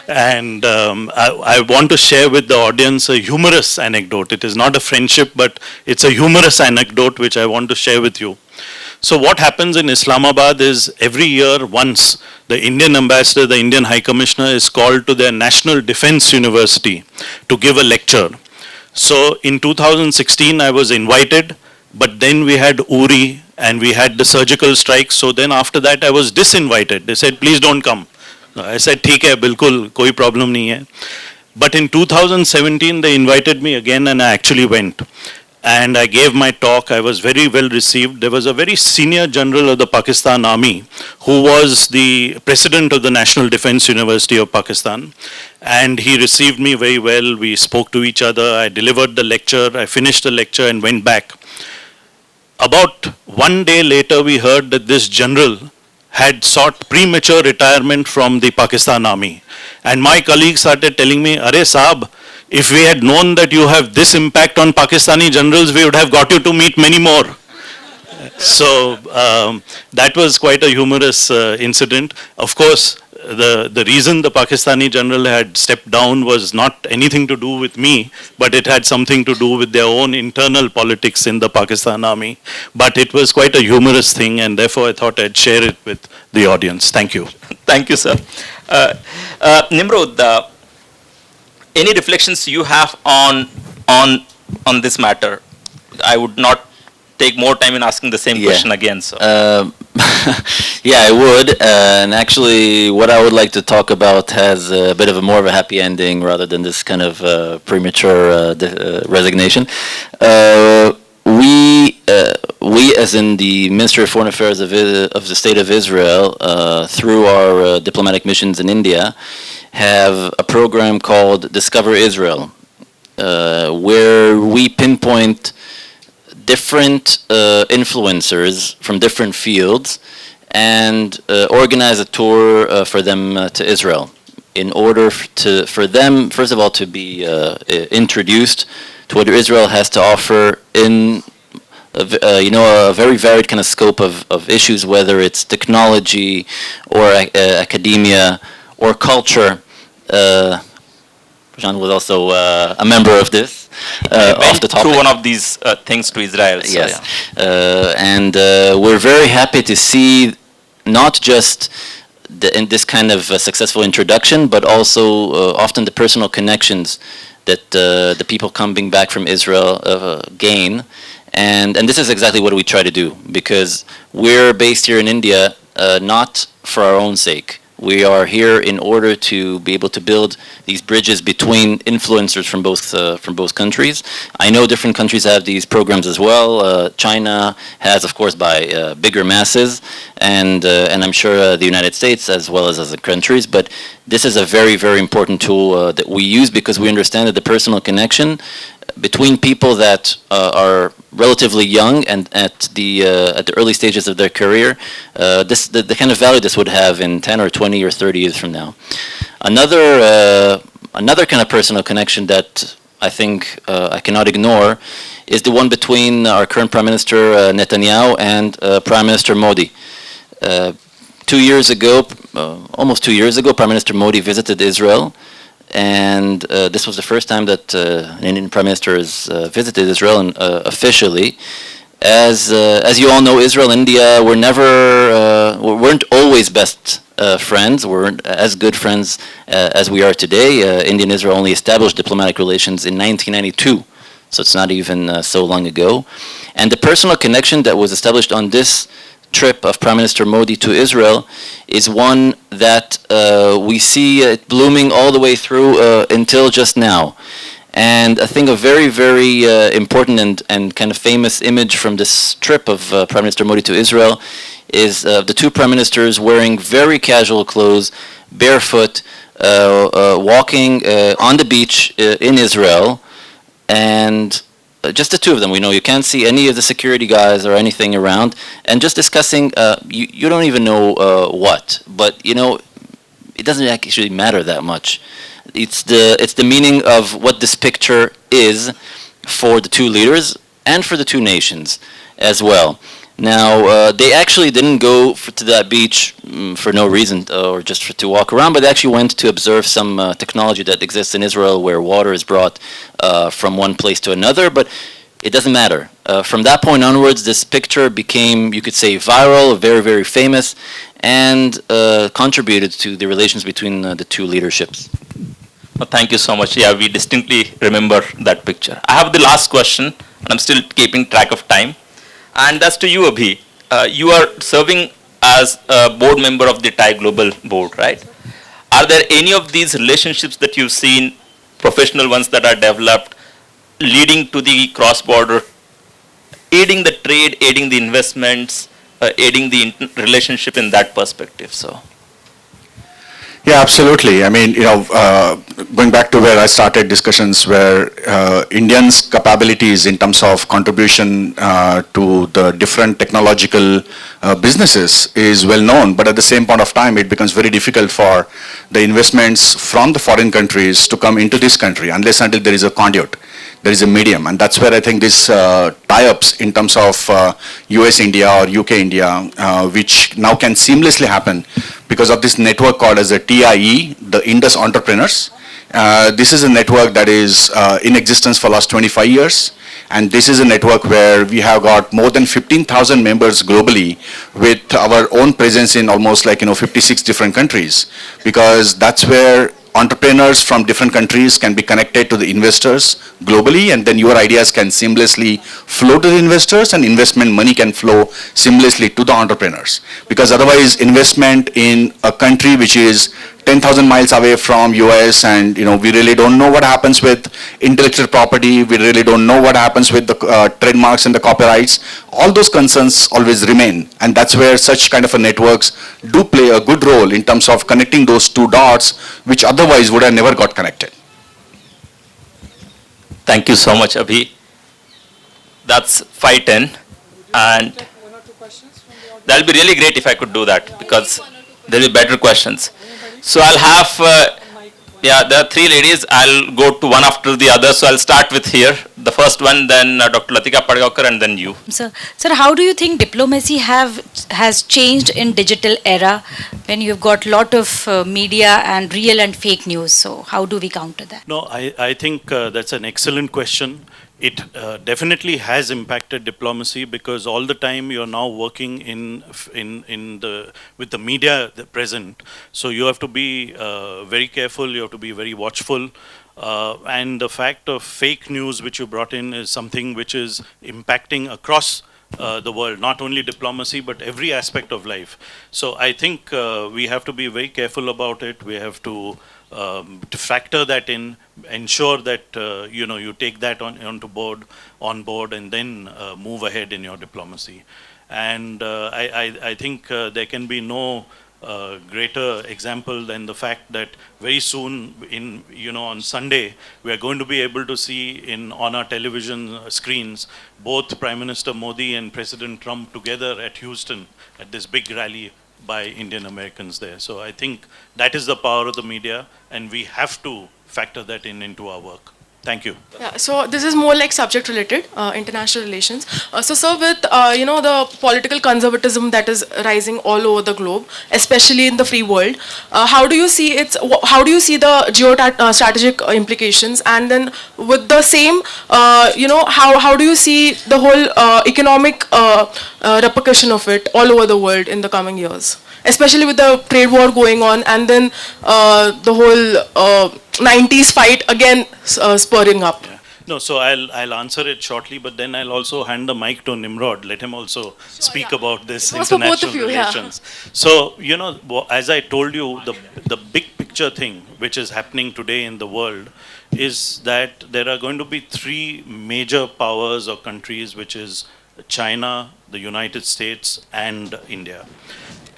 And I want to share with the audience a humorous anecdote. It is not a friendship, but it's a humorous anecdote which I want to share with you. So what happens in Islamabad is every year once the Indian ambassador, the Indian High Commissioner is called to their National Defense University to give a lecture. So in 2016 I was invited, but then we had Uri and we had the surgical strike. So then after that I was disinvited. They said, please don't come. I said, ठीक है, बिल्कुल, कोई problem नहीं है. But in 2017 they invited me again and I actually went. And I gave my talk. I was very well received. There was a very senior general of the Pakistan Army who was the president of the National Defense University of Pakistan. And he received me very well. We spoke to each other. I delivered the lecture. I finished the lecture and went back. About 1 day later, we heard that this general had sought premature retirement from the Pakistan Army. And my colleagues started telling me, Arey Saab, if we had known that you have this impact on Pakistani generals, we would have got you to meet many more. So that was quite a humorous incident. Of course, the reason the Pakistani general had stepped down was not anything to do with me, but it had something to do with their own internal politics in the Pakistan Army. But it was quite a humorous thing, and therefore I thought I'd share it with the audience. Thank you. Thank you, sir. Nimrod, any reflections you have on this matter? I would not take more time in asking the same Yeah. question again. So. Yeah, I would. And actually, what I would like to talk about has a bit of a more of a happy ending rather than this kind of premature resignation. We, as in the Ministry of Foreign Affairs of the State of Israel, through our diplomatic missions in India, have a program called Discover Israel, where we pinpoint different influencers from different fields and organize a tour for them to Israel in order for them, first of all, to be introduced to what Israel has to offer in a very varied kind of scope of issues, whether it's technology or academia or culture. Prashant was also a member of this. Off the topic. Through one of these things to Israel. So, Yes. yeah. And we're very happy to see not just in this kind of successful introduction, but also often the personal connections that the people coming back from Israel gain. And this is exactly what we try to do, because we're based here in India not for our own sake. We are here in order to be able to build these bridges between influencers from both countries. I know different countries have these programs as well. China has, of course, by bigger masses, and I'm sure the United States as well as other countries. But this is a very, very important tool that we use because we understand that the personal connection between people that are relatively young and at the early stages of their career, the kind of value this would have in 10 or 20 or 30 years from now. Another kind of personal connection that I think I cannot ignore is the one between our current Prime Minister Netanyahu and Prime Minister Modi. 2 years ago, almost 2 years ago, Prime Minister Modi visited Israel. And this was the first time that an Indian Prime Minister has visited Israel officially. As you all know, Israel and India weren't always best friends. Weren't as good friends as we are today. India and Israel only established diplomatic relations in 1992, so it's not even so long ago. And the personal connection that was established on this trip of Prime Minister Modi to Israel is one that we see it blooming all the way through until just now. And I think a very, very important and kind of famous image from this trip of Prime Minister Modi to Israel is the two prime ministers wearing very casual clothes, barefoot, walking on the beach in Israel, and just the two of them. We know you can't see any of the security guys or anything around, and just discussing, you don't even know what, but it doesn't actually matter that much. It's the meaning of what this picture is for the two leaders and for the two nations as well. Now, they actually didn't go to that beach for no reason or just to walk around, but they actually went to observe some technology that exists in Israel where water is brought from one place to another, but it doesn't matter. From that point onwards, this picture became, you could say, viral, very, very famous, and contributed to the relations between the two leaderships. Well, thank you so much. Yeah, we distinctly remember that picture. I have the last question, and I'm still keeping track of time. And that's to you, Abhi. You are serving as a board member of the Thai Global Board, right? Are there any of these relationships that you've seen, professional ones that are developed, leading to the cross-border, aiding the trade, aiding the investments, aiding the relationship in that perspective? So. Yeah, absolutely. I mean, going back to where I started discussions, where Indians' capabilities in terms of contribution to the different technological businesses is well known, but at the same point of time, it becomes very difficult for the investments from the foreign countries to come into this country unless until there is a conduit. There is a medium, and that's where I think this tie-ups in terms of US-India or UK-India, which now can seamlessly happen because of this network called as the TIE, the Indus Entrepreneurs. This is a network that is in existence for last 25 years, and this is a network where we have got more than 15,000 members globally with our own presence in almost 56 different countries, because that's where entrepreneurs from different countries can be connected to the investors globally, and then your ideas can seamlessly flow to the investors and investment money can flow seamlessly to the entrepreneurs. Because otherwise investment in a country which is 10,000 miles away from US, and we really don't know what happens with intellectual property, we really don't know what happens with the trademarks and the copyrights. All those concerns always remain, and that's where such kind of a networks do play a good role in terms of connecting those two dots which otherwise would have never got connected. Thank you so much, Abhi. That's 5:10, and that'll be really great if I could do that, because there'll be better questions. So I'll have, there are three ladies. I'll go to one after the other. So I'll start with here. The first one, then Dr. Latika Padgaonkar, and then you. Sir, how do you think diplomacy has changed in digital era when you've got lot of media and real and fake news? So how do we counter that? No, I think that's an excellent question. It definitely has impacted diplomacy because all the time you're now working with the media present. So you have to be very careful. You have to be very watchful. And the fact of fake news which you brought in is something which is impacting across the world, not only diplomacy but every aspect of life. So I think we have to be very careful about it. We have to factor that in, ensure that you take that on board, and then move ahead in your diplomacy. And I think there can be no greater example than the fact that very soon, on Sunday, we are going to be able to see on our television screens both Prime Minister Modi and President Trump together at Houston at this big rally by Indian Americans there. So I think that is the power of the media, and we have to factor that into our work. Thank you. Yeah, so this is more like subject related, international relations. So sir, with the political conservatism that is rising all over the globe, especially in the free world, how do you see the geostrategic implications? And then with the same, how do you see the whole economic repercussion of it all over the world in the coming years? Especially with the trade war going on, and then the whole 90s fight again spurring up. Yeah. No, so I'll answer it shortly, but then I'll also hand the mic to Nimrod. Let him also speak about this international relations. So, as I told you, the big picture thing which is happening today in the world is that there are going to be three major powers or countries, which is China, the United States, and India.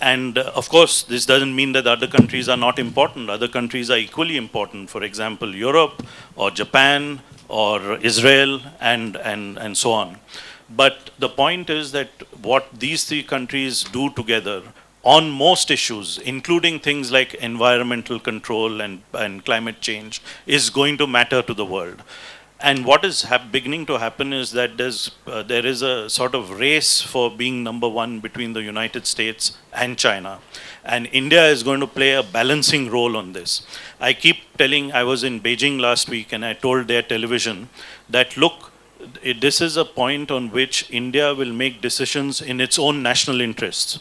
And of course, this doesn't mean that other countries are not important. Other countries are equally important. For example, Europe or Japan or Israel and so on. But the point is that what these three countries do together on most issues, including things like environmental control and climate change, is going to matter to the world. And what is beginning to happen is that there is a sort of race for being number one between the United States and China. And India is going to play a balancing role on this. I keep telling, I was in Beijing last week and I told their television that, look, this is a point on which India will make decisions in its own national interests.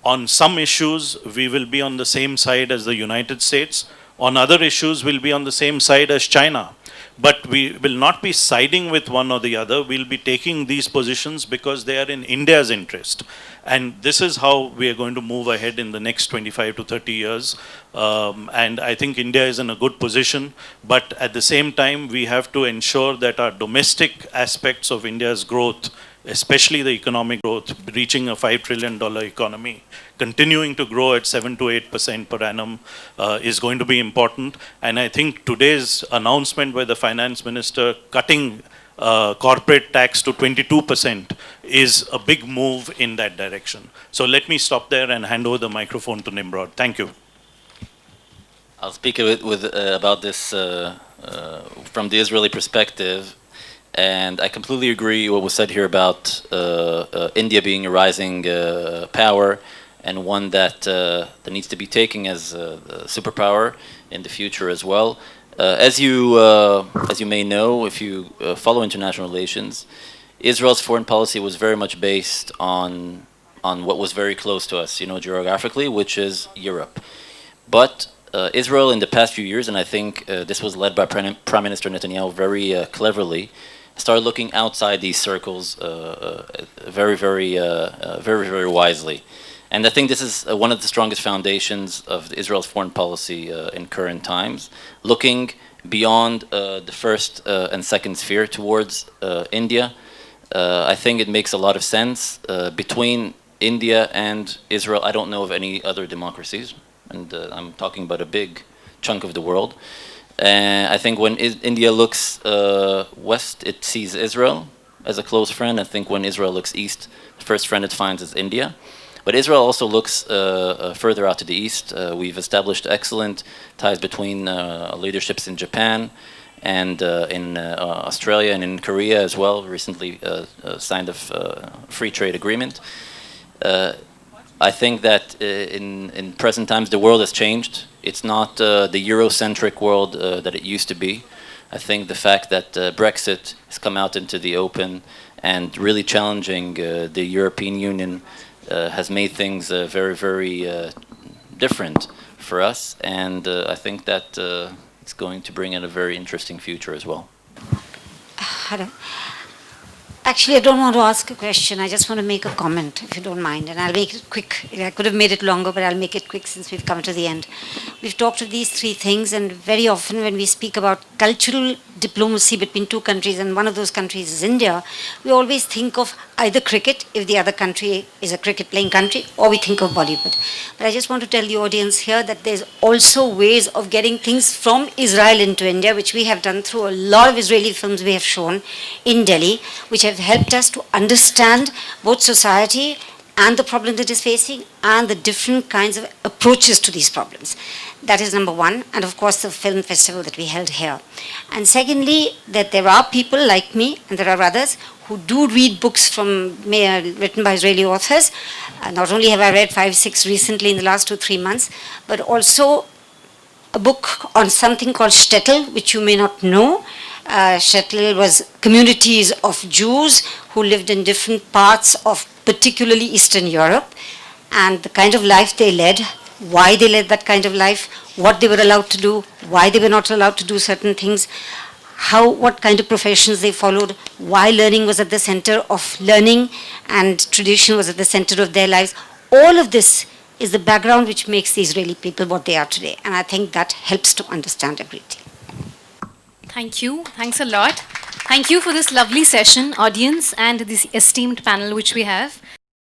On some issues, we will be on the same side as the United States. On other issues, we'll be on the same side as China. But we will not be siding with one or the other. We'll be taking these positions because they are in India's interest. And this is how we are going to move ahead in the next 25 to 30 years. And I think India is in a good position. But at the same time, we have to ensure that our domestic aspects of India's growth, especially the economic growth, reaching a $5 trillion economy, continuing to grow at 7 to 8% per annum is going to be important. And I think today's announcement by the finance minister cutting corporate tax to 22% is a big move in that direction. So let me stop there and hand over the microphone to Nimrod. Thank you. I'll speak about this from the Israeli perspective. And I completely agree what was said here about India being a rising power and one that needs to be taken as a superpower in the future as well. As you may know, if you follow international relations, Israel's foreign policy was very much based on what was very close to us, geographically, which is Europe. But Israel in the past few years, and I think this was led by Prime Minister Netanyahu very cleverly, started looking outside these circles very, very wisely. And I think this is one of the strongest foundations of Israel's foreign policy in current times, looking beyond the first and second sphere towards India. I think it makes a lot of sense. Between India and Israel, I don't know of any other democracies, and I'm talking about a big chunk of the world. I think when India looks west, it sees Israel as a close friend. I think when Israel looks east, the first friend it finds is India. But Israel also looks further out to the east. We've established excellent ties between leaderships in Japan and in Australia and in Korea as well. Recently signed a free trade agreement. I think that in present times the world has changed. It's not the Eurocentric world that it used to be. I think the fact that Brexit has come out into the open and really challenging the European Union has made things very, very different for us. And I think that it's going to bring in a very interesting future as well. Hello. Actually, I don't want to ask a question. I just want to make a comment, if you don't mind. And I'll make it quick. I could have made it longer, but I'll make it quick since we've come to the end. We've talked of these three things, and very often when we speak about cultural diplomacy between two countries, and one of those countries is India, we always think of either cricket, if the other country is a cricket-playing country, or we think of Bollywood. But I just want to tell the audience here that there's also ways of getting things from Israel into India, which we have done through a lot of Israeli films we have shown in Delhi, which have helped us to understand both society and the problem that is facing and the different kinds of approaches to these problems. That is number one, and of course the film festival that we held here. And secondly, that there are people like me, and there are others, who do read books written by Israeli authors. Not only have I read 5, 6 recently in the last 2-3 months, but also a book on something called shtetl, which you may not know. Shtetl was communities of Jews who lived in different parts of particularly Eastern Europe, and the kind of life they led, why they led that kind of life, what they were allowed to do, why they were not allowed to do certain things, what kind of professions they followed, why learning was at the center of learning and tradition was at the center of their lives. All of this is the background which makes the Israeli people what they are today, and I think that helps to understand a great deal. Thank you. Thanks a lot. Thank you for this lovely session, audience, and this esteemed panel which we have.